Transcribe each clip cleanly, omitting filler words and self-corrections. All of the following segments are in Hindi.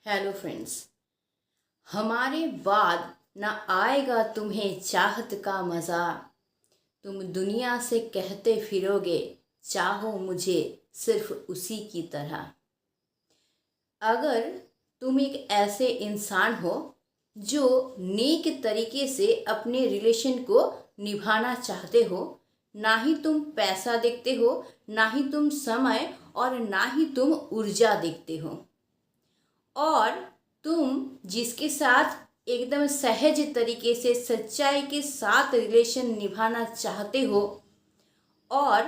Hello friends. हमारे बाद ना आएगा तुम्हें चाहत का मज़ा। तुम दुनिया से कहते फिरोगे चाहो मुझे सिर्फ उसी की तरह। अगर तुम एक ऐसे इंसान हो जो नेक तरीके से अपने रिलेशन को निभाना चाहते हो, ना ही तुम पैसा देखते हो, ना ही तुम समय और ना ही तुम ऊर्जा देखते हो, और तुम जिसके साथ एकदम सहज तरीके से सच्चाई के साथ रिलेशन निभाना चाहते हो, और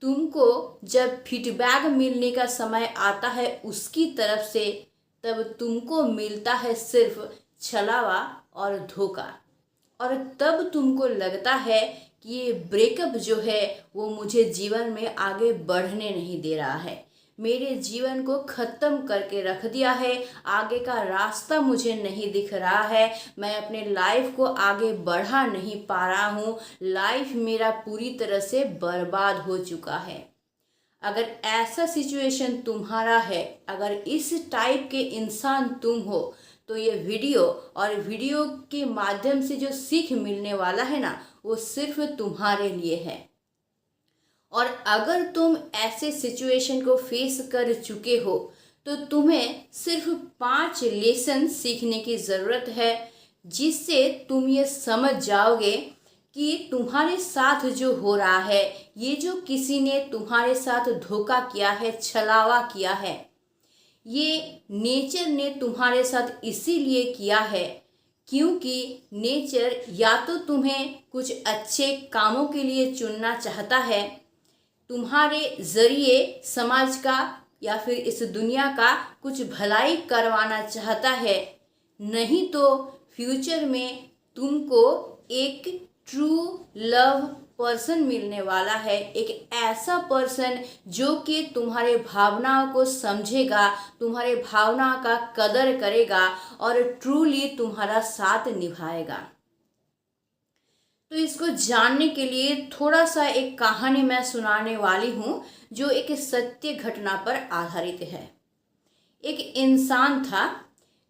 तुमको जब फीडबैक मिलने का समय आता है उसकी तरफ से, तब तुमको मिलता है सिर्फ छलावा और धोखा। और तब तुमको लगता है कि ये ब्रेकअप जो है वो मुझे जीवन में आगे बढ़ने नहीं दे रहा है, मेरे जीवन को ख़त्म करके रख दिया है, आगे का रास्ता मुझे नहीं दिख रहा है, मैं अपने लाइफ को आगे बढ़ा नहीं पा रहा हूँ, लाइफ मेरा पूरी तरह से बर्बाद हो चुका है। अगर ऐसा सिचुएशन तुम्हारा है, अगर इस टाइप के इंसान तुम हो, तो ये वीडियो और वीडियो के माध्यम से जो सीख मिलने वाला है ना, वो सिर्फ तुम्हारे लिए है। और अगर तुम ऐसे सिचुएशन को फेस कर चुके हो तो तुम्हें सिर्फ 5 लेसन सीखने की ज़रूरत है, जिससे तुम ये समझ जाओगे कि तुम्हारे साथ जो हो रहा है, ये जो किसी ने तुम्हारे साथ धोखा किया है, छलावा किया है, ये नेचर ने तुम्हारे साथ इसीलिए किया है क्योंकि नेचर या तो तुम्हें कुछ अच्छे कामों के लिए चुनना चाहता है, तुम्हारे ज़रिए समाज का या फिर इस दुनिया का कुछ भलाई करवाना चाहता है, नहीं तो फ्यूचर में तुमको एक ट्रू लव पर्सन मिलने वाला है, एक ऐसा पर्सन जो कि तुम्हारे भावनाओं को समझेगा, तुम्हारे भावनाओं का कदर करेगा और ट्रूली तुम्हारा साथ निभाएगा। तो इसको जानने के लिए थोड़ा सा एक कहानी मैं सुनाने वाली हूँ जो एक सत्य घटना पर आधारित है। एक इंसान था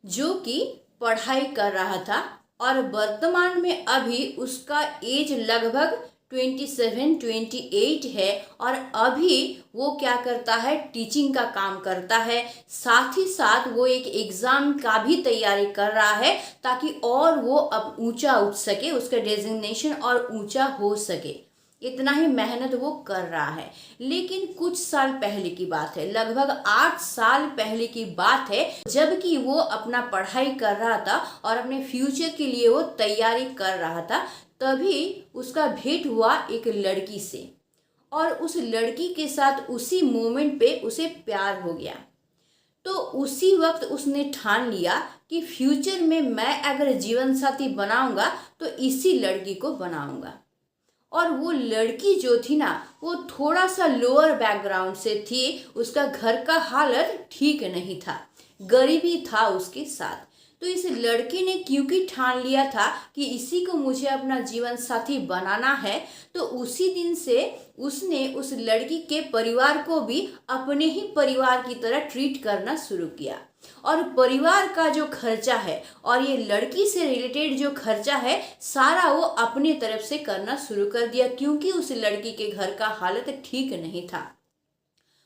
जो कि पढ़ाई कर रहा था और वर्तमान में अभी उसका एज लगभग 27-28 है, और अभी वो क्या करता है, टीचिंग का काम करता है। साथ ही साथ वो एक एग्ज़ाम का भी तैयारी कर रहा है ताकि और वो अब ऊंचा उठ सके, उसका डेजिग्नेशन और ऊंचा हो सके। इतना ही मेहनत वो कर रहा है। लेकिन कुछ साल पहले की बात है, लगभग 8 साल पहले की बात है, जबकि वो अपना पढ़ाई कर रहा था और अपने फ्यूचर के लिए वो तैयारी कर रहा था, तभी उसका भेंट हुआ एक लड़की से, और उस लड़की के साथ उसी मोमेंट पे उसे प्यार हो गया। तो उसी वक्त उसने ठान लिया कि फ्यूचर में मैं अगर जीवन साथी बनाऊंगा तो इसी लड़की को बनाऊंगा। और वो लड़की जो थी ना, वो थोड़ा सा लोअर बैकग्राउंड से थी, उसका घर का हालत ठीक नहीं था, गरीबी था उसके साथ। तो इस लड़की ने क्योंकि ठान लिया था कि इसी को मुझे अपना जीवन साथी बनाना है, तो उसी दिन से उसने उस लड़की के परिवार को भी अपने ही परिवार की तरह ट्रीट करना शुरू किया। और परिवार का जो खर्चा है और ये लड़की से रिलेटेड जो खर्चा है, सारा वो अपनी तरफ से करना शुरू कर दिया, क्योंकि उस लड़की के घर का हालत ठीक नहीं था।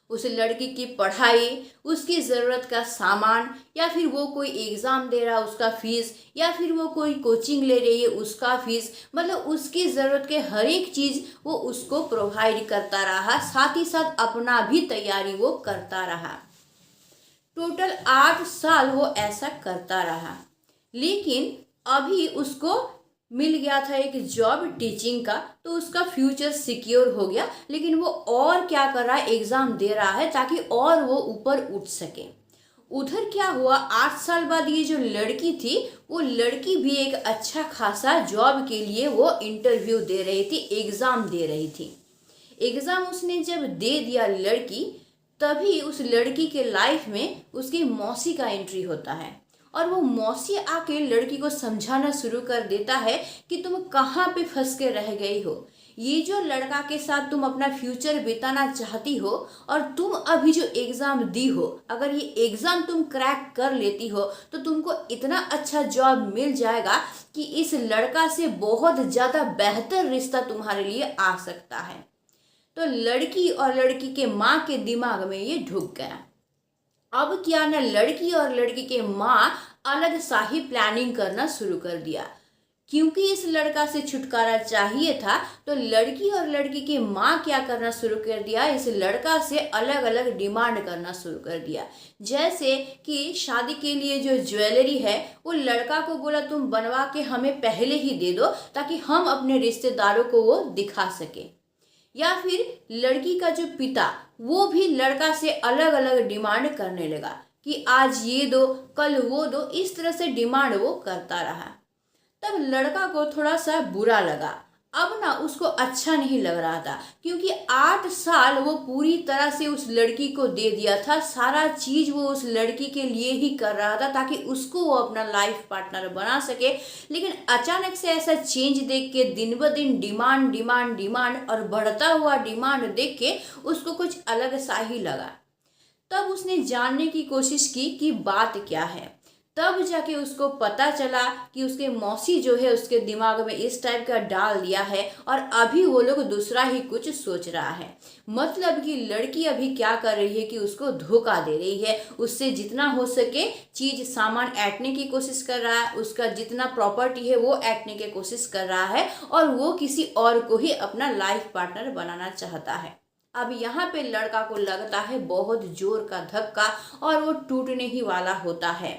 उस लड़की की पढ़ाई, उसकी ज़रूरत का सामान, या फिर वो कोई एग्ज़ाम दे रहा उसका फ़ीस, या फिर वो कोई कोचिंग ले रही है उसका फ़ीस, मतलब उसकी ज़रूरत के हर एक चीज़ वो उसको प्रोवाइड करता रहा, साथ ही साथ अपना भी तैयारी वो करता रहा। टोटल 8 साल वो ऐसा करता रहा। लेकिन अभी उसको मिल गया था एक जॉब टीचिंग का, तो उसका फ्यूचर सिक्योर हो गया। लेकिन वो और क्या कर रहा है, एग्ज़ाम दे रहा है ताकि और वो ऊपर उठ सके। उधर क्या हुआ, 8 साल बाद ये जो लड़की थी, वो लड़की भी एक अच्छा खासा जॉब के लिए वो इंटरव्यू दे रही थी, एग्ज़ाम दे रही थी। एग्ज़ाम उसने जब दे दिया लड़की, तभी उस लड़की के लाइफ में उसकी मौसी का एंट्री होता है, और वो मौसी आके लड़की को समझाना शुरू कर देता है कि तुम कहाँ पे फंस के रह गई हो, ये जो लड़का के साथ तुम अपना फ्यूचर बिताना चाहती हो और तुम अभी जो एग्ज़ाम दी हो, अगर ये एग्ज़ाम तुम क्रैक कर लेती हो तो तुमको इतना अच्छा जॉब मिल जाएगा कि इस लड़का से बहुत ज़्यादा बेहतर रिश्ता तुम्हारे लिए आ सकता है। तो लड़की और लड़की के माँ के दिमाग में ये ढुक गया। अब क्या ना, लड़की और लड़की के माँ अलग सा ही प्लानिंग करना शुरू कर दिया। क्योंकि इस लड़का से छुटकारा चाहिए था तो लड़की और लड़की की माँ क्या करना शुरू कर दिया, इस लड़का से अलग अलग डिमांड करना शुरू कर दिया। जैसे कि शादी के लिए जो ज्वेलरी है वो लड़का को बोला तुम बनवा के हमें पहले ही दे दो ताकि हम अपने रिश्तेदारों को वो दिखा सके। या फिर लड़की का जो पिता वो भी लड़का से अलग अलग डिमांड करने लगा कि आज ये दो कल वो दो, इस तरह से डिमांड वो करता रहा। तब लड़का को थोड़ा सा बुरा लगा। अब ना उसको अच्छा नहीं लग रहा था क्योंकि 8 साल वो पूरी तरह से उस लड़की को दे दिया था, सारा चीज वो उस लड़की के लिए ही कर रहा था ताकि उसको वो अपना लाइफ पार्टनर बना सके। लेकिन अचानक से ऐसा चेंज देख के दिन ब दिन डिमांड डिमांड डिमांड और बढ़ता हुआ डिमांड देख के उसको कुछ अलग सा ही लगा। तब उसने जानने की कोशिश की कि बात क्या है। तब जाके उसको पता चला कि उसके मौसी जो है उसके दिमाग में इस टाइप का डाल दिया है और अभी वो लोग दूसरा ही कुछ सोच रहा है। मतलब कि लड़की अभी क्या कर रही है कि उसको धोखा दे रही है, उससे जितना हो सके चीज सामान ऐंठने की कोशिश कर रहा है, उसका जितना प्रॉपर्टी है वो ऐंठने की कोशिश कर रहा है और वो किसी और को ही अपना लाइफ पार्टनर बनाना चाहता है। अब यहाँ पे लड़का को लगता है बहुत जोर का धक्का और वो टूटने ही वाला होता है,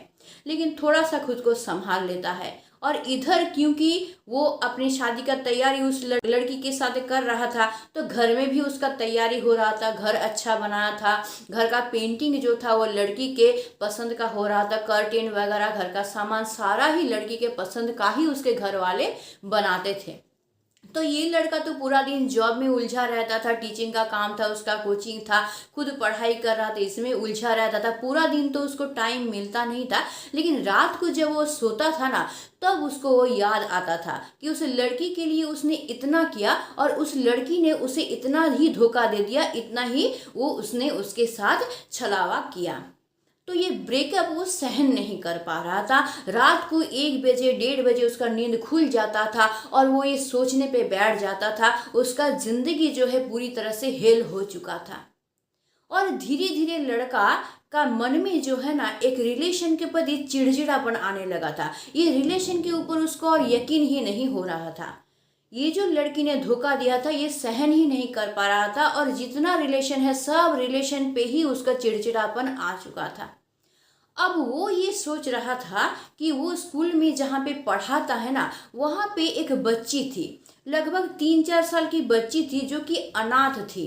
लेकिन थोड़ा सा खुद को संभाल लेता है। और इधर क्योंकि वो अपनी शादी का तैयारी उस लड़की के साथ कर रहा था तो घर में भी उसका तैयारी हो रहा था, घर अच्छा बनाया था, घर का पेंटिंग जो था वो लड़की के पसंद का हो रहा था, कर्टेन वगैरह घर का सामान सारा ही लड़की के पसंद का ही उसके घर वाले बनाते थे। तो ये लड़का तो पूरा दिन जॉब में उलझा रहता था, टीचिंग का काम था उसका, कोचिंग था, खुद पढ़ाई कर रहा था, इसमें उलझा रहता था, पूरा दिन तो उसको टाइम मिलता नहीं था। लेकिन रात को जब वो सोता था ना तब उसको वो याद आता था कि उस लड़की के लिए उसने इतना किया और उस लड़की ने उसे इतना ही धोखा दे दिया, इतना ही वो उसने उसके साथ छलावा किया। तो ये ब्रेकअप वो सहन नहीं कर पा रहा था। रात को 1 बजे 1:30 बजे उसका नींद खुल जाता था और वो ये सोचने पे बैठ जाता था उसका जिंदगी जो है पूरी तरह से हेल हो चुका था। और धीरे धीरे लड़का का मन में जो है ना एक रिलेशन के प्रति चिड़चिड़ापन आने लगा था। ये रिलेशन के ऊपर उसको और यकीन ही नहीं हो रहा था। ये जो लड़की ने धोखा दिया था ये सहन ही नहीं कर पा रहा था और जितना रिलेशन है सब रिलेशन पे ही उसका चिड़चिड़ापन आ चुका था। अब वो ये सोच रहा था कि वो स्कूल में जहाँ पे पढ़ाता है ना वहाँ पे एक बच्ची थी, लगभग 3-4 साल की बच्ची थी जो कि अनाथ थी।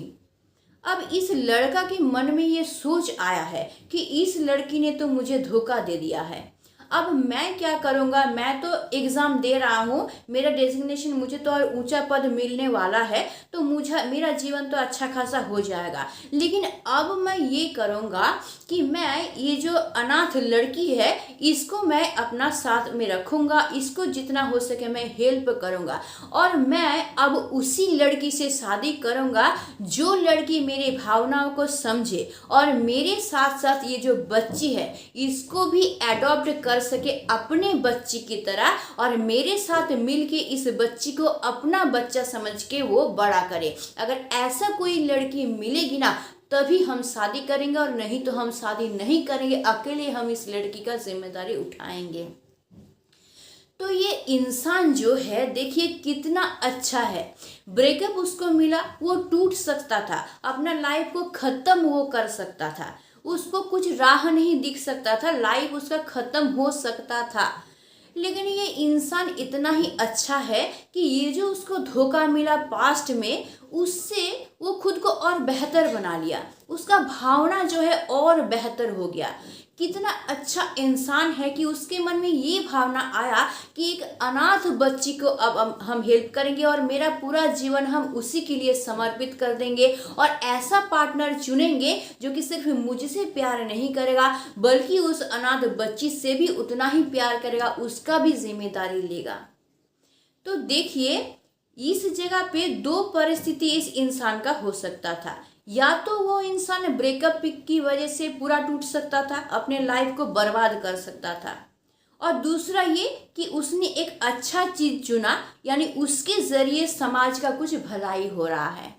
अब इस लड़का के मन में ये सोच आया है कि इस लड़की ने तो मुझे धोखा दे दिया है, अब मैं क्या करूँगा, मैं तो एग्ज़ाम दे रहा हूँ, मेरा डेजिग्नेशन मुझे तो और ऊंचा पद मिलने वाला है तो मुझे मेरा जीवन तो अच्छा खासा हो जाएगा। लेकिन अब मैं ये करूँगा कि मैं ये जो अनाथ लड़की है इसको मैं अपना साथ में रखूँगा, इसको जितना हो सके मैं हेल्प करूँगा और मैं अब उसी लड़की से शादी करूँगा जो लड़की मेरी भावनाओं को समझे और मेरे साथ साथ ये जो बच्ची है इसको भी एडॉप्ट कर सके अपने बच्ची की तरह और मेरे साथ मिलके इस बच्ची को अपना बच्चा समझ के वो बड़ा करे। अगर ऐसा कोई लड़की मिलेगी ना तभी हम शादी करेंगे और नहीं तो हम शादी नहीं करेंगे, अकेले हम इस लड़की का जिम्मेदारी उठाएंगे। तो ये इंसान जो है देखिए कितना अच्छा है, ब्रेकअप उसको मिला, वो टूट सकता था, अपना लाइफ को ख़त्म वो कर सकता था, उसको कुछ राह नहीं दिख सकता था, लाइफ उसका ख़त्म हो सकता था। लेकिन ये इंसान इतना ही अच्छा है कि ये जो उसको धोखा मिला पास्ट में उससे वो खुद को और बेहतर बना लिया, उसका भावना जो है और बेहतर हो गया। कितना अच्छा इंसान है कि उसके मन में ये भावना आया कि एक अनाथ बच्ची को अब हम हेल्प करेंगे और मेरा पूरा जीवन हम उसी के लिए समर्पित कर देंगे और ऐसा पार्टनर चुनेंगे जो कि सिर्फ मुझसे प्यार नहीं करेगा बल्कि उस अनाथ बच्ची से भी उतना ही प्यार करेगा, उसका भी जिम्मेदारी लेगा। तो देखिए इस जगह पे दो परिस्थिति इस इंसान का हो सकता था। या तो वो इंसान ब्रेकअप की वजह से पूरा टूट सकता था, अपने लाइफ को बर्बाद कर सकता था, और दूसरा ये कि उसने एक अच्छा चीज चुना, यानी उसके जरिए समाज का कुछ भलाई हो रहा है।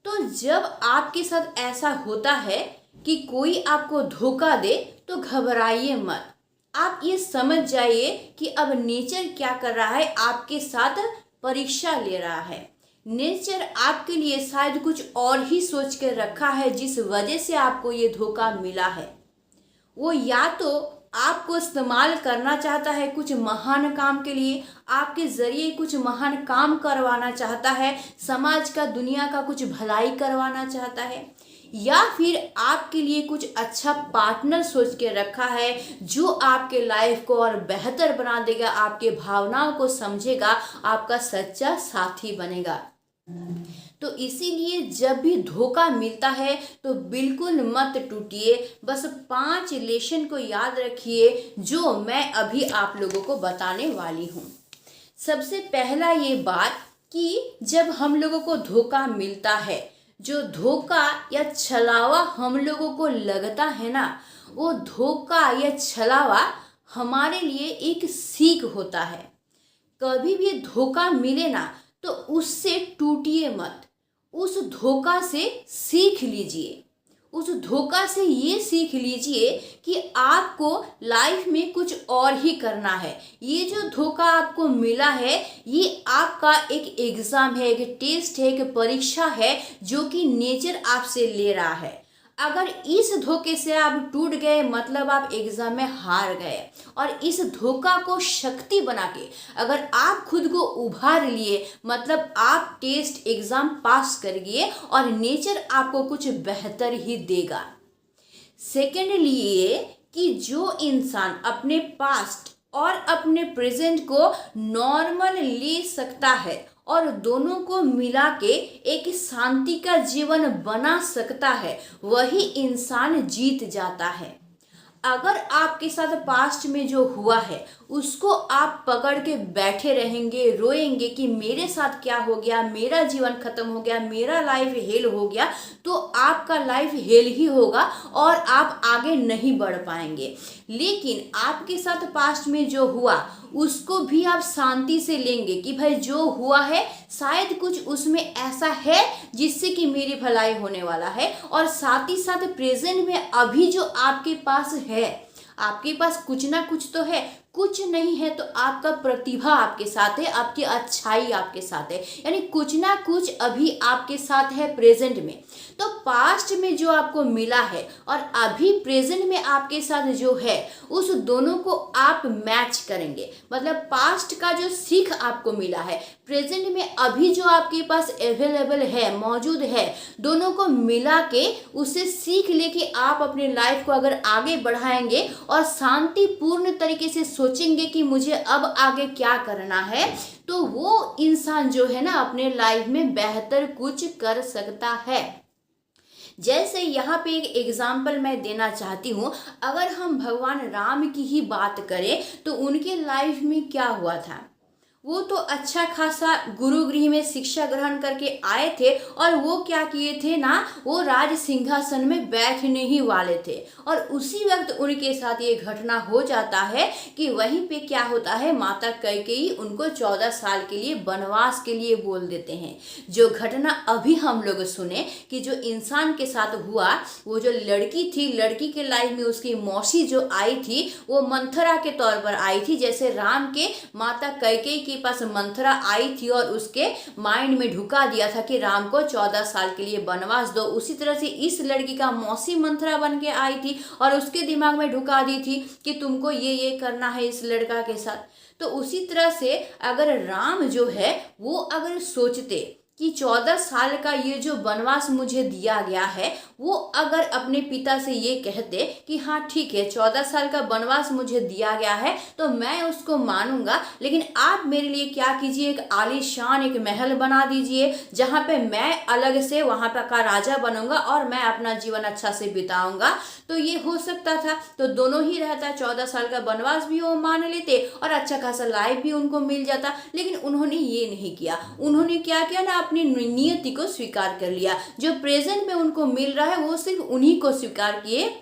तो जब आपके साथ ऐसा होता है कि कोई आपको धोखा दे तो घबराइए मत। आप ये समझ जाइए कि अब नेचर क्या कर रहा है, आपके साथ परीक्षा ले रहा है। नेचर आपके लिए शायद कुछ और ही सोच कर रखा है, जिस वजह से आपको ये धोखा मिला है। वो या तो आपको इस्तेमाल करना चाहता है कुछ महान काम के लिए, आपके ज़रिए कुछ महान काम करवाना चाहता है, समाज का, दुनिया का कुछ भलाई करवाना चाहता है, या फिर आपके लिए कुछ अच्छा पार्टनर सोच के रखा है जो आपके लाइफ को और बेहतर बना देगा, आपके भावनाओं को समझेगा, आपका सच्चा साथी बनेगा। तो इसीलिए जब भी धोखा मिलता है तो बिल्कुल मत टूटिए। बस 5 लेसन को याद रखिए जो मैं अभी आप लोगों को बताने वाली हूँ। सबसे पहला ये बात कि जब हम लोगों को धोखा मिलता है, जो धोखा या छलावा हम लोगों को लगता है ना, वो धोखा या छलावा हमारे लिए एक सीख होता है। कभी भी धोखा मिले ना तो उससे टूटिए मत, उस धोखा से सीख लीजिए। उस धोखा से ये सीख लीजिए कि आपको लाइफ में कुछ और ही करना है। ये जो धोखा आपको मिला है, ये आपका एक एग्ज़ाम है, एक टेस्ट है, एक परीक्षा है जो कि नेचर आपसे ले रहा है। अगर इस धोखे से आप टूट गए मतलब आप एग्जाम में हार गए, और इस धोखा को शक्ति बना के अगर आप खुद को उभार लिए मतलब आप टेस्ट एग्जाम पास कर गए और नेचर आपको कुछ बेहतर ही देगा। सेकेंडली ये कि जो इंसान अपने पास्ट और अपने प्रेजेंट को नॉर्मल ले सकता है और दोनों को मिला के एक शांति का जीवन बना सकता है, वही इंसान जीत जाता है। अगर आपके साथ पास्ट में जो हुआ है उसको आप पकड़ के बैठे रहेंगे, रोएंगे कि मेरे साथ क्या हो गया, मेरा जीवन खत्म हो गया, मेरा लाइफ हेल हो गया, तो आपका लाइफ हेल ही होगा और आप आगे नहीं बढ़ पाएंगे। लेकिन आपके साथ पास्ट में जो हुआ उसको भी आप शांति से लेंगे कि भाई जो हुआ है शायद कुछ उसमें ऐसा है जिससे कि मेरी भलाई होने वाला है, और साथ ही साथ प्रेजेंट में अभी जो आपके पास है, आपके पास कुछ ना कुछ तो है, कुछ नहीं है तो आपका प्रतिभा आपके साथ है, आपकी अच्छाई आपके साथ है, यानी कुछ ना कुछ अभी आपके साथ है प्रेजेंट में। तो पास्ट में जो आपको मिला है और अभी प्रेजेंट में आपके साथ जो है, उस दोनों को आप मैच करेंगे। मतलब पास्ट का जो सीख आपको मिला है, प्रेजेंट में अभी जो आपके पास अवेलेबल है, मौजूद है, दोनों को मिला के उससे सीख लेके आप अपने लाइफ को अगर आगे बढ़ाएंगे और शांतिपूर्ण तरीके से सोचेंगे कि मुझे अब आगे क्या करना है, तो वो इंसान जो है ना अपने लाइफ में बेहतर कुछ कर सकता है। जैसे यहाँ पे एक एग्जाम्पल मैं देना चाहती हूँ। अगर हम भगवान राम की ही बात करें तो उनके लाइफ में क्या हुआ था, वो तो अच्छा खासा गुरुगृह में शिक्षा ग्रहण करके आए थे, और वो क्या किए थे ना, वो राज सिंहासन में बैठने ही वाले थे, और उसी वक्त उनके साथ ये घटना हो जाता है कि वहीं पे क्या होता है, माता कैकेयी उनको 14 साल के लिए वनवास के लिए बोल देते हैं। जो घटना अभी हम लोग सुने कि जो इंसान के साथ हुआ, वो जो लड़की थी, लड़की के लाइफ में उसकी मौसी जो आई थी वो मंथरा के तौर पर आई थी। जैसे राम के माता कैकेयी के पास मंथरा आई थी और उसके माइंड में ढुका दिया था कि राम को 14 साल के लिए वनवास दो, उसी तरह से इस लड़की का मौसी मंथरा बन के आई थी और उसके दिमाग में ढुका दी थी कि तुमको ये करना है इस लड़का के साथ। तो उसी तरह से अगर राम जो है वो अगर सोचते कि 14 साल का ये जो वनवास मुझे दिया गया है वो अगर अपने पिता से ये कहते कि हाँ ठीक है, 14 साल का वनवास मुझे दिया गया है तो मैं उसको मानूंगा, लेकिन आप मेरे लिए क्या कीजिए, एक आलीशान एक महल बना दीजिए जहाँ पे मैं अलग से वहाँ पर का राजा बनूंगा और मैं अपना जीवन अच्छा से बिताऊंगा, तो ये हो सकता था। तो दोनों ही रहता, 14 साल का वनवास भी वो मान लेते और अच्छा खासा लाइफ भी उनको मिल जाता। लेकिन उन्होंने ये नहीं किया, उन्होंने क्या किया ना, अपनी नियति को स्वीकार कर लिया। जो प्रेजेंट में उनको मिल रहा है वो सिर्फ उन्हीं को स्वीकार किए,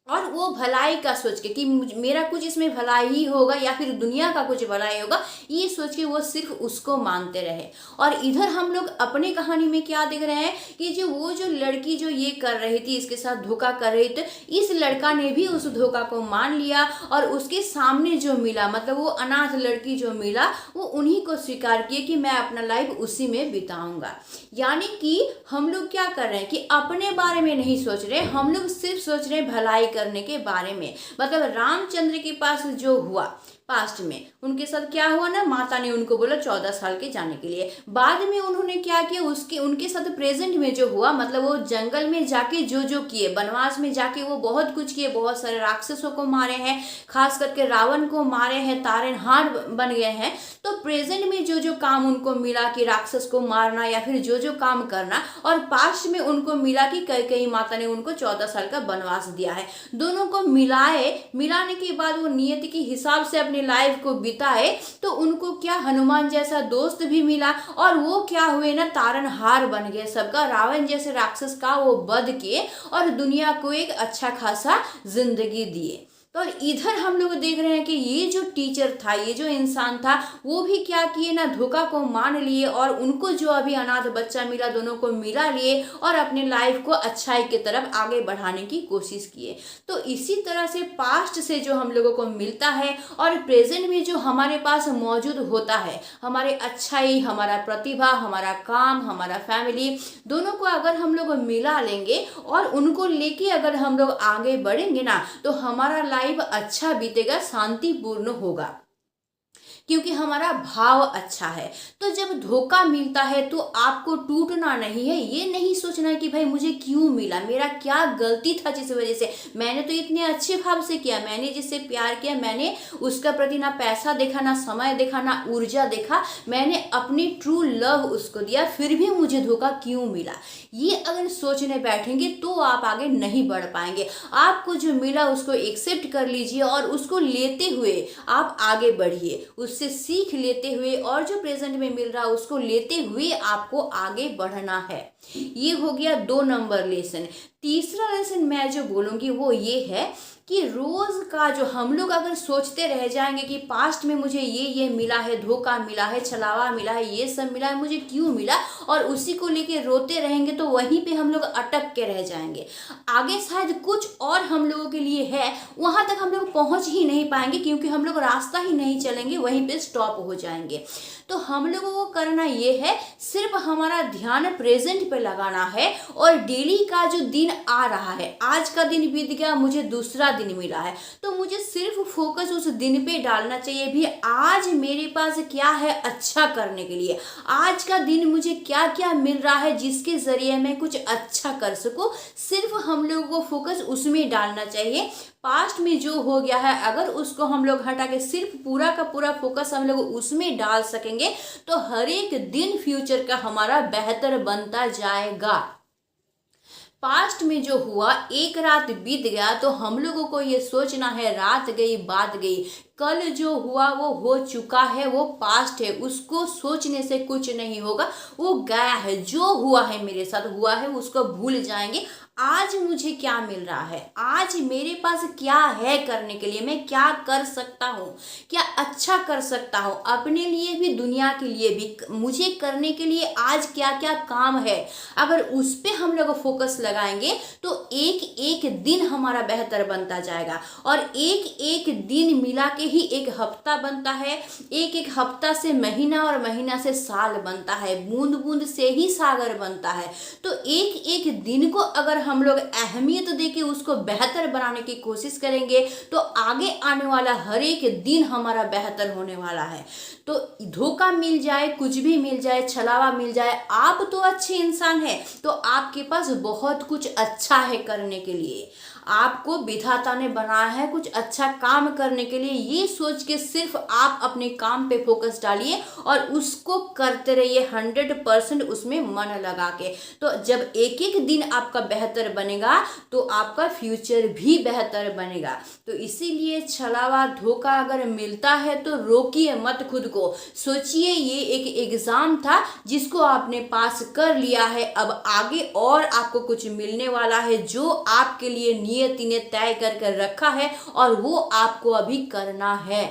और वो भलाई का सोच के कि मेरा कुछ इसमें भलाई ही होगा या फिर दुनिया का कुछ भलाई होगा, ये सोच के वो सिर्फ उसको मानते रहे। और इधर हम लोग अपने कहानी में क्या देख रहे हैं कि जो लड़की जो ये कर रही थी, इसके साथ धोखा कर रही थी, इस लड़का ने भी उस धोखा को मान लिया और उसके सामने जो मिला, मतलब वो अनाथ लड़की जो मिला, वो उन्हीं को स्वीकार किए कि मैं अपना लाइफ उसी में बिताऊंगा। यानी कि हम लोग क्या कर रहे हैं कि अपने बारे में नहीं सोच रहे, हम लोग सिर्फ सोच रहे हैं भलाई करने के बारे में। मतलब रामचंद्र के पास जो हुआ पास्ट में, उनके साथ क्या हुआ ना, माता ने उनको बोला 14 साल के जाने के लिए। बाद में उन्होंने क्या किया, उनके साथ प्रेजेंट में जो हुआ, मतलब वो जंगल में जाके जो किए, वनवास में जाके वो बहुत कुछ किए, बहुत सारे राक्षसों को मारे हैं, खास करके रावण को मारे हैं, तारनहार बन गए हैं। तो प्रेजेंट में जो काम उनको मिला कि राक्षस को मारना या फिर जो काम करना, और पास्ट में उनको मिला कि कैकेयी माता ने उनको 14 साल का वनवास दिया है। दोनों को मिलाने के बाद वो नियति के हिसाब से अपने लाइफ को बिताए, तो उनको क्या हनुमान जैसा दोस्त भी मिला, और वो क्या हुए ना, तारनहार बन गए सबका, रावण जैसे राक्षस का वो वध किए और दुनिया को एक अच्छा खासा जिंदगी दिए। तो इधर हम लोग देख रहे हैं कि ये जो टीचर था, ये जो इंसान था, वो भी क्या किए ना, धोखा को मान लिए और उनको जो अभी अनाथ बच्चा मिला, दोनों को मिला लिए और अपने लाइफ को अच्छाई की तरफ आगे बढ़ाने की कोशिश किए। तो इसी तरह से पास्ट से जो हम लोगों को मिलता है और प्रेजेंट में जो हमारे पास मौजूद होता है, हमारे अच्छाई, हमारा प्रतिभा, हमारा काम, हमारा फैमिली, दोनों को अगर हम लोग मिला लेंगे और उनको लेके अगर हम लोग आगे बढ़ेंगे ना, तो हमारा लाइफ अच्छा बीतेगा, शांतिपूर्ण होगा, क्योंकि हमारा भाव अच्छा है। तो जब धोखा मिलता है तो आपको टूटना नहीं है, ये नहीं सोचना है कि भाई मुझे क्यों मिला, मेरा क्या गलती था जिस वजह से, मैंने तो इतने अच्छे भाव से किया, मैंने जिससे प्यार किया, मैंने उसका प्रति ना पैसा देखा, ना समय देखा, ना ऊर्जा देखा, मैंने अपनी ट्रू लव उसको दिया, फिर भी मुझे धोखा क्यों मिला। ये अगर सोचने बैठेंगे तो आप आगे नहीं बढ़ पाएंगे। आपको जो मिला उसको एक्सेप्ट कर लीजिए और उसको लेते हुए आप आगे बढ़िए, उससे सीख लेते हुए, और जो प्रेजेंट में मिल रहा है उसको लेते हुए आपको आगे बढ़ना है। ये हो गया 2 नंबर लेसन। तीसरा लेसन मैं जो बोलूंगी वो ये है कि रोज का जो हम लोग अगर सोचते रह जाएंगे कि पास्ट में मुझे ये मिला है, धोखा मिला है, छलावा मिला है, ये सब मिला है, मुझे क्यों मिला, और उसी को लेके रोते रहेंगे, तो वहीं पे हम लोग अटक के रह जाएंगे। आगे शायद कुछ और हम लोगों के लिए है, वहां तक हम लोग पहुंच ही नहीं पाएंगे, क्योंकि हम लोग रास्ता ही नहीं चलेंगे, वहीं पे स्टॉप हो जाएंगे। तो हम लोगों को करना ये है, सिर्फ हमारा ध्यान प्रेजेंट पे लगाना है, और डेली का जो दिन आ रहा है, आज का दिन बीत गया, मुझे दूसरा दिन मिला है, तो मुझे सिर्फ फोकस उस दिन पे डालना चाहिए भी, आज मेरे पास क्या है अच्छा करने के लिए, आज का दिन मुझे क्या क्या मिल रहा है जिसके जरिए मैं कुछ अच्छा कर सकूं, सिर्फ हम लोगों को फोकस उसमें डालना चाहिए। पास्ट में जो हो गया है अगर उसको हम लोग हटा के सिर्फ पूरा का पूरा फोकस हम लोग उसमें डाल सकेंगे, तो हर एक दिन फ्यूचर का हमारा बेहतर बनता जाएगा। पास्ट में जो हुआ, एक रात बीत गया, तो हम लोगों को ये सोचना है रात गई बात गई, कल जो हुआ वो हो चुका है, वो पास्ट है, उसको सोचने से कुछ नहीं होगा, वो गया है, जो हुआ है मेरे साथ हुआ है उसको भूल जाएंगे। आज मुझे क्या मिल रहा है, आज मेरे पास क्या है करने के लिए, मैं क्या कर सकता हूँ, क्या अच्छा कर सकता हूँ, अपने लिए भी दुनिया के लिए भी, मुझे करने के लिए आज क्या क्या काम है, अगर उस पर हम लोग फोकस लगाएंगे तो एक एक दिन हमारा बेहतर बनता जाएगा। और एक एक दिन मिला के ही एक हफ्ता बनता है, एक एक हफ्ता से महीना और महीना से साल बनता है, बूंद बूंद से ही सागर बनता है। तो एक एक दिन को अगर हम लोग अहमियत देके उसको बेहतर बनाने की कोशिश करेंगे तो आगे आने वाला हर एक दिन हमारा बेहतर होने वाला है। तो धोखा मिल जाए, कुछ भी मिल जाए, छलावा मिल जाए, आप तो अच्छे इंसान हैं, तो आपके पास बहुत कुछ अच्छा है करने के लिए। आपको विधाता ने बनाया है कुछ अच्छा काम करने के लिए। ये सोच के सिर्फ आप अपने काम पे फोकस डालिए और उसको करते रहिए 100% उसमें मन लगा के। तो जब एक एक दिन आपका बेहतर बनेगा तो आपका फ्यूचर भी बेहतर बनेगा। तो इसीलिए छलावा, धोखा अगर मिलता है तो रोकिए मत खुद को। सोचिए ये एक एग्जाम था जिसको आपने पास कर लिया है, अब आगे और आपको कुछ मिलने वाला है जो आपके लिए नियति ने तय करके रखा है और वो आपको अभी करना है।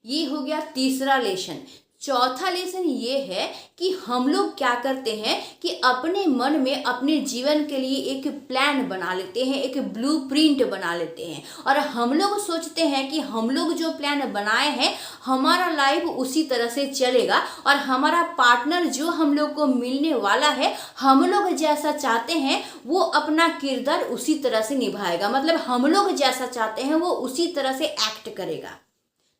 ये हो गया तीसरा लेसन। चौथा लेसन ये है कि हम लोग क्या करते हैं कि अपने मन में अपने जीवन के लिए एक प्लान बना लेते हैं, एक ब्लूप्रिंट बना लेते हैं और हम लोग सोचते हैं कि हम लोग जो प्लान बनाए हैं हमारा लाइफ उसी तरह से चलेगा और हमारा पार्टनर जो हम लोग को मिलने वाला है हम लोग जैसा चाहते हैं वो अपना किरदार उसी तरह से निभाएगा, मतलब हम लोग जैसा चाहते हैं वो उसी तरह से एक्ट करेगा।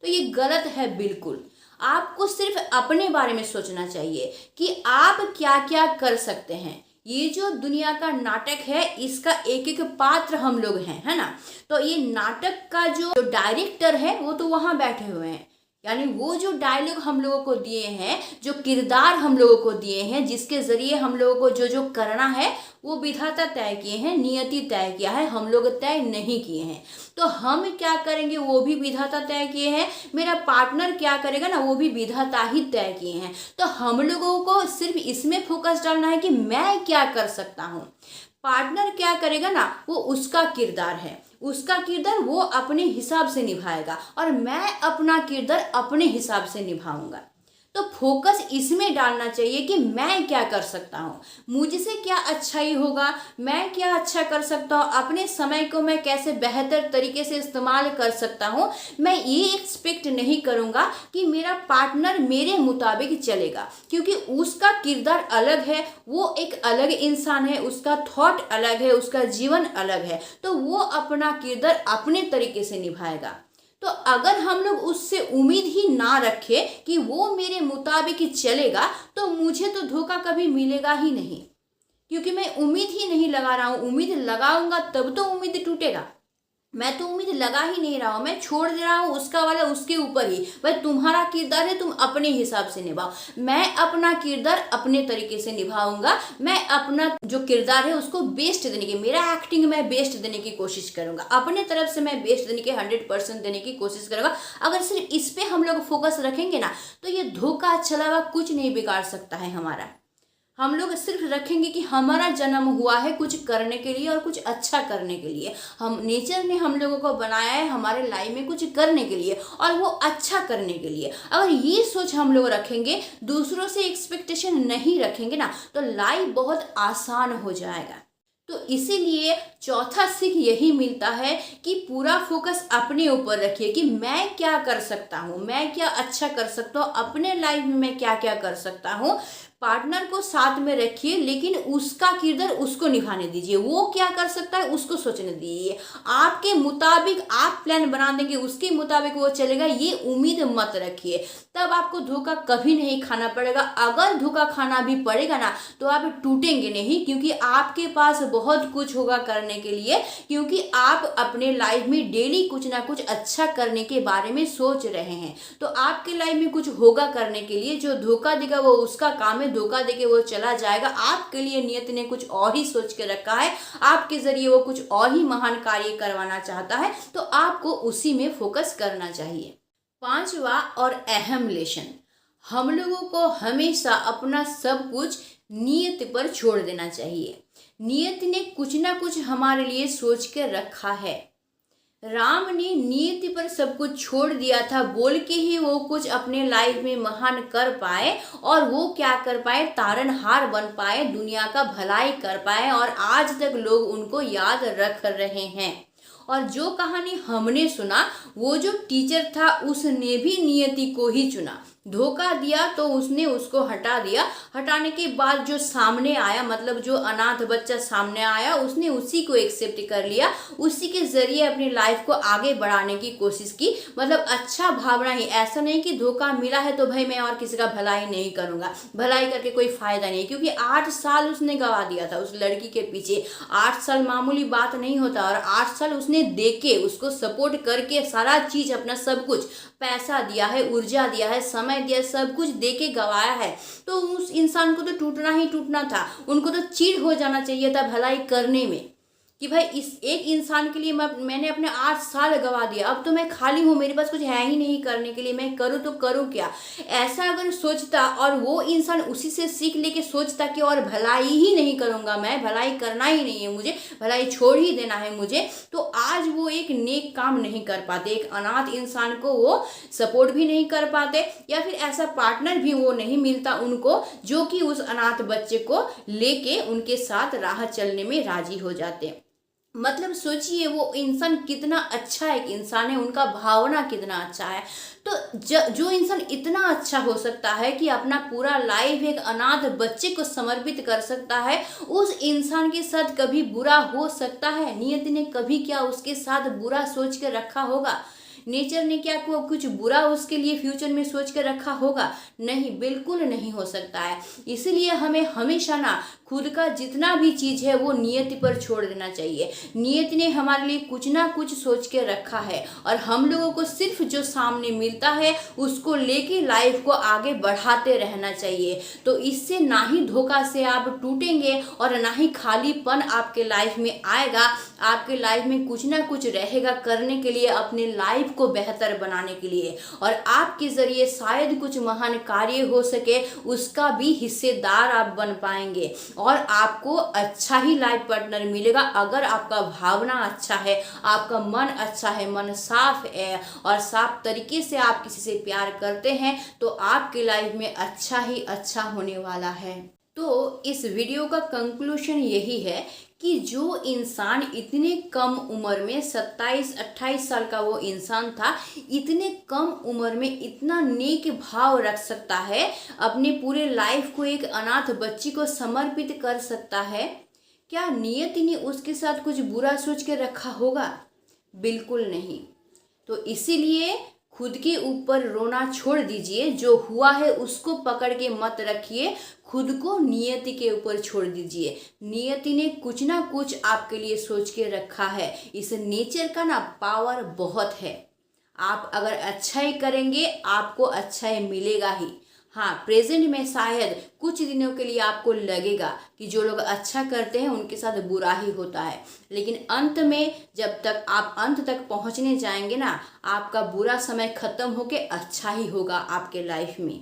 तो ये गलत है बिल्कुल। आपको सिर्फ अपने बारे में सोचना चाहिए कि आप क्या क्या कर सकते हैं। ये जो दुनिया का नाटक है इसका एक एक पात्र हम लोग हैं, है ना। तो ये नाटक का जो डायरेक्टर है वो तो वहां बैठे हुए हैं, यानी वो जो डायलॉग हम लोगों को दिए हैं, जो किरदार हम लोगों को दिए हैं, जिसके जरिए हम लोगों को जो जो करना है वो विधाता तय किए हैं, नियति तय किया है, हम लोग तय नहीं किए हैं। तो हम क्या करेंगे वो भी विधाता तय किए हैं, मेरा पार्टनर क्या करेगा ना वो भी विधाता ही तय किए हैं। तो हम लोगों को सिर्फ इसमें फोकस डालना है कि मैं क्या कर सकता हूँ। पार्टनर क्या करेगा ना वो उसका किरदार है, उसका किरदार वो अपने हिसाब से निभाएगा और मैं अपना किरदार अपने हिसाब से निभाऊंगा। तो फोकस इसमें डालना चाहिए कि मैं क्या कर सकता हूँ, मुझसे क्या अच्छाई होगा, मैं क्या अच्छा कर सकता हूँ, अपने समय को मैं कैसे बेहतर तरीके से इस्तेमाल कर सकता हूँ। मैं ये एक्सपेक्ट नहीं करूँगा कि मेरा पार्टनर मेरे मुताबिक चलेगा, क्योंकि उसका किरदार अलग है, वो एक अलग इंसान है, उसका थॉट अलग है, उसका जीवन अलग है, तो वो अपना किरदार अपने तरीके से निभाएगा। तो अगर हम लोग उससे उम्मीद ही ना रखें कि वो मेरे मुताबिक ही चलेगा तो मुझे तो धोखा कभी मिलेगा ही नहीं, क्योंकि मैं उम्मीद ही नहीं लगा रहा हूँ। उम्मीद लगाऊंगा तब तो उम्मीद टूटेगा, मैं तो उम्मीद लगा ही नहीं रहा हूँ, मैं छोड़ दे रहा हूँ उसका वाला उसके ऊपर ही। भाई तुम्हारा किरदार है, तुम अपने हिसाब से निभाओ, मैं अपना किरदार अपने तरीके से निभाऊंगा। मैं अपना जो किरदार है उसको बेस्ट देने की, मेरा एक्टिंग मैं बेस्ट देने की कोशिश करूंगा, अपने तरफ से मैं बेस्ट देने की 100% देने की कोशिश करूंगा। अगर सिर्फ इस पे हम लोग फोकस रखेंगे ना तो ये धोखा छलावा कुछ नहीं बिगाड़ सकता है हमारा। हम लोग सिर्फ रखेंगे कि हमारा जन्म हुआ है कुछ करने के लिए और कुछ अच्छा करने के लिए, हम नेचर ने हम लोगों को बनाया है हमारे लाइफ में कुछ करने के लिए और वो अच्छा करने के लिए। अगर ये सोच हम लोग रखेंगे, दूसरों से एक्सपेक्टेशन नहीं रखेंगे ना, तो लाइफ बहुत आसान हो जाएगा। तो इसीलिए चौथा सीख यही मिलता है कि पूरा फोकस अपने ऊपर रखिए कि मैं क्या कर सकता हूँ, मैं क्या अच्छा कर सकता हूँ, अपने लाइफ में मैं क्या क्या कर सकता हूँ। पार्टनर को साथ में रखिए लेकिन उसका किरदार उसको निभाने दीजिए, वो क्या कर सकता है उसको सोचने दीजिए। आपके मुताबिक आप प्लान बना देंगे, उसके मुताबिक वो चलेगा, ये उम्मीद मत रखिए, तब आपको धोखा कभी नहीं खाना पड़ेगा। अगर धोखा खाना भी पड़ेगा ना तो आप टूटेंगे नहीं, क्योंकि आपके पास बहुत कुछ होगा करने के लिए, क्योंकि आप अपने लाइफ में डेली कुछ ना कुछ अच्छा करने के बारे में सोच रहे हैं। तो आपके लाइफ में कुछ होगा करने के लिए, जो धोखा देगा वो उसका काम है, धोखा देके वो चला जाएगा। आपके लिए नियत ने कुछ और ही सोच के रखा है, आपके जरिए वो कुछ और ही महान कार्य करवाना चाहता है, तो आपको उसी में फोकस करना चाहिए। पांचवा और अहम लेसन, हम लोगों को हमेशा अपना सब कुछ नियत पर छोड़ देना चाहिए। नियत ने कुछ ना कुछ हमारे लिए सोच के रखा है। राम ने नियति पर सब कुछ छोड़ दिया था बोल के ही वो कुछ अपने लाइफ में महान कर पाए, और वो क्या कर पाए, तारनहार बन पाए, दुनिया का भलाई कर पाए, और आज तक लोग उनको याद रख रहे हैं। और जो कहानी हमने सुना, वो जो टीचर था उसने भी नियति को ही चुना, धोखा दिया तो उसने उसको हटा दिया। हटाने के बाद जो सामने आया, मतलब जो अनाथ बच्चा सामने आया, उसने उसी को एक्सेप्ट कर लिया, उसी के जरिए अपनी लाइफ को आगे बढ़ाने की कोशिश की। मतलब अच्छा भावना ही, ऐसा नहीं कि धोखा मिला है तो भाई मैं और किसी का भलाई नहीं करूंगा, भलाई करके कोई फायदा नहीं। क्योंकि 8 साल उसने गवा दिया था उस लड़की के पीछे। 8 साल मामूली बात नहीं होता, और 8 साल उसने देके, उसको सपोर्ट करके, सारा चीज अपना सब कुछ, पैसा दिया है, ऊर्जा दिया है, समय दिया, सब कुछ देके गवाया है। तो उस इंसान को तो टूटना ही टूटना था, उनको तो चिढ़ हो जाना चाहिए था भलाई करने में, कि भाई इस एक इंसान के लिए मैंने अपने 8 साल गवा दिया, अब तो मैं खाली हूँ, मेरे पास कुछ है ही नहीं करने के लिए, मैं करूँ तो करूँ क्या। ऐसा अगर सोचता और वो इंसान उसी से सीख लेके सोचता कि और भलाई ही नहीं करूँगा, मैं भलाई करना ही नहीं है मुझे, भलाई छोड़ ही देना है मुझे, तो आज वो एक नेक काम नहीं कर पाते, एक अनाथ इंसान को वो सपोर्ट भी नहीं कर पाते, या फिर ऐसा पार्टनर भी वो नहीं मिलता उनको जो कि उस अनाथ बच्चे को लेके उनके साथ राह चलने में राजी हो जाते। मतलब सोचिए वो इंसान कितना अच्छा एक इंसान है, उनका भावना कितना अच्छा है। तो जो इंसान इतना अच्छा हो सकता है कि अपना पूरा लाइफ एक अनाथ बच्चे को समर्पित कर सकता है, उस इंसान के साथ कभी बुरा हो सकता है? नियति ने कभी क्या उसके साथ बुरा सोच के रखा होगा? नेचर ने क्या कुछ बुरा उसके लिए फ्यूचर में सोच कर रखा होगा? नहीं, बिल्कुल नहीं हो सकता है। इसलिए हमें हमेशा ना खुद का जितना भी चीज है वो नियति पर छोड़ देना चाहिए। नियति ने हमारे लिए कुछ ना कुछ सोच के रखा है, और हम लोगों को सिर्फ जो सामने मिलता है उसको लेके लाइफ को आगे बढ़ाते रहना चाहिए। तो इससे ना ही धोखा से आप टूटेंगे और ना ही खालीपन आपके लाइफ में आएगा। आपके लाइफ में कुछ ना कुछ रहेगा करने के लिए, अपने लाइफ को बेहतर बनाने के लिए, और आपके जरिए शायद कुछ महान कार्य हो सके, उसका भी हिस्सेदार आप बन पाएंगे, और आपको अच्छा ही लाइफ पार्टनर मिलेगा अगर आपका भावना अच्छा है, आपका मन अच्छा है, मन साफ है, और साफ तरीके से आप किसी से प्यार करते हैं, तो आपके लाइफ में अच्छा ही अच्छा होने वाला है। तो इस वीडियो का कंक्लूजन यही है कि जो इंसान इतने कम उम्र में 27-28 साल का वो इंसान था, इतने कम उम्र में इतना नेक भाव रख सकता है, अपने पूरे लाइफ को एक अनाथ बच्ची को समर्पित कर सकता है, क्या नियति ने उसके साथ कुछ बुरा सोच के रखा होगा? बिल्कुल नहीं। तो इसीलिए खुद के ऊपर रोना छोड़ दीजिए, जो हुआ है उसको पकड़ के मत रखिए, खुद को नियति के ऊपर छोड़ दीजिए। नियति ने कुछ ना कुछ आपके लिए सोच के रखा है। इस नेचर का ना पावर बहुत है। आप अगर अच्छाई करेंगे आपको अच्छाई मिलेगा ही। हाँ, प्रेजेंट में शायद कुछ दिनों के लिए आपको लगेगा कि जो लोग अच्छा करते हैं उनके साथ बुरा ही होता है, लेकिन अंत में जब तक आप अंत तक पहुंचने जाएंगे ना, आपका बुरा समय खत्म होके अच्छा ही होगा आपके लाइफ में।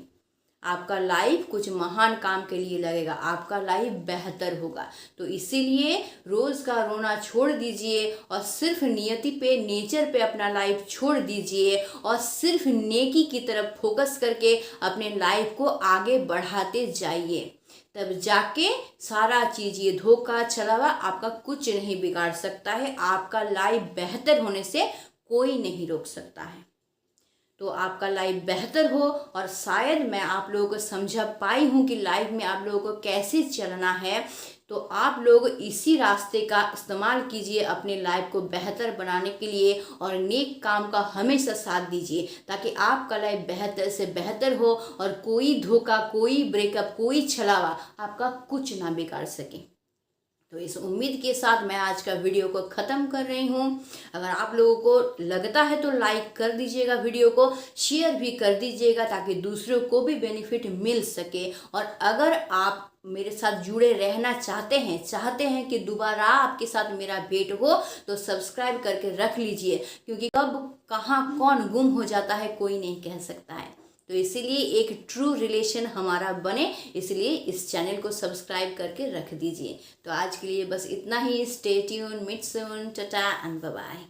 आपका लाइफ कुछ महान काम के लिए लगेगा, आपका लाइफ बेहतर होगा। तो इसीलिए रोज का रोना छोड़ दीजिए और सिर्फ नियति पे, नेचर पे अपना लाइफ छोड़ दीजिए, और सिर्फ नेकी की तरफ फोकस करके अपने लाइफ को आगे बढ़ाते जाइए। तब जाके सारा चीज, ये धोखा छलावा आपका कुछ नहीं बिगाड़ सकता है। आपका लाइफ बेहतर होने से कोई नहीं रोक सकता है। तो आपका लाइफ बेहतर हो, और शायद मैं आप लोगों को समझा पाई हूँ कि लाइफ में आप लोगों को कैसे चलना है। तो आप लोग इसी रास्ते का इस्तेमाल कीजिए अपने लाइफ को बेहतर बनाने के लिए, और नेक काम का हमेशा साथ दीजिए, ताकि आपका लाइफ बेहतर से बेहतर हो, और कोई धोखा, कोई ब्रेकअप, कोई छलावा आपका कुछ ना बिगाड़ सके। तो इस उम्मीद के साथ मैं आज का वीडियो को ख़त्म कर रही हूँ। अगर आप लोगों को लगता है तो लाइक कर दीजिएगा, वीडियो को शेयर भी कर दीजिएगा, ताकि दूसरों को भी बेनिफिट मिल सके। और अगर आप मेरे साथ जुड़े रहना चाहते हैं कि दोबारा आपके साथ मेरा भेंट हो, तो सब्सक्राइब करके रख लीजिए, क्योंकि कब कहाँ कौन गुम हो जाता है कोई नहीं कह सकता है। तो इसीलिए एक ट्रू रिलेशन हमारा बने, इसलिए इस चैनल को सब्सक्राइब करके रख दीजिए। तो आज के लिए बस इतना ही। Stay tune, meet soon, tata and bye bye.